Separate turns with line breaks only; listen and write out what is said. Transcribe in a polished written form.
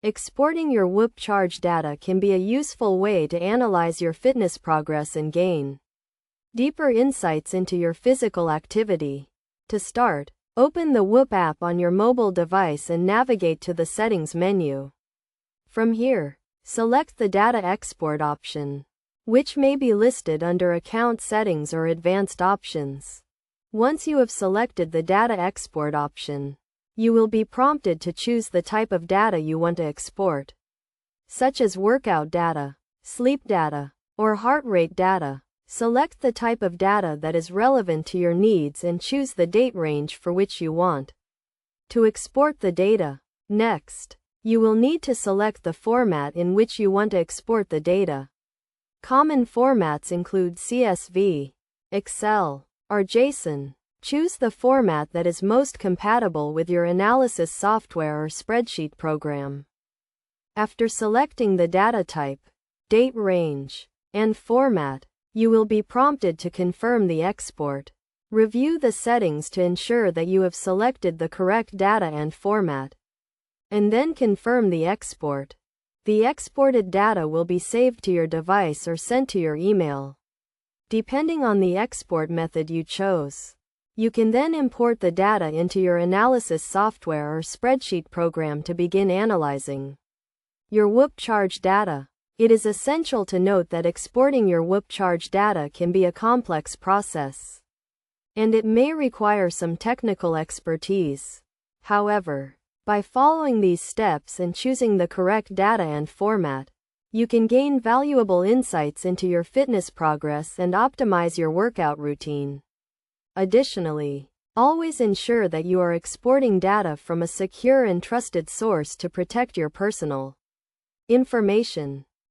Exporting your Whoop Charge data can be a useful way to analyze your fitness progress and gain deeper insights into your physical activity. To start, open the Whoop app on your mobile device and navigate to the Settings menu. From here, select the Data Export option, which may be listed under Account Settings or Advanced Options. Once you have selected the Data Export option, you will be prompted to choose the type of data you want to export, such as workout data, sleep data, or heart rate data. Select the type of data that is relevant to your needs and choose the date range for which you want to export the data. Next, you will need to select the format in which you want to export the data. Common formats include CSV, Excel, or JSON. Choose the format that is most compatible with your analysis software or spreadsheet program. After selecting the data type, date range, and format, you will be prompted to confirm the export. Review the settings to ensure that you have selected the correct data and format, and then confirm the export. The exported data will be saved to your device or sent to your email, depending on the export method you chose. You can then import the data into your analysis software or spreadsheet program to begin analyzing your Whoop Charge data. It is essential to note that exporting your Whoop Charge data can be a complex process, and it may require some technical expertise. However, by following these steps and choosing the correct data and format, you can gain valuable insights into your fitness progress and optimize your workout routine. Additionally, always ensure that you are exporting data from a secure and trusted source to protect your personal information.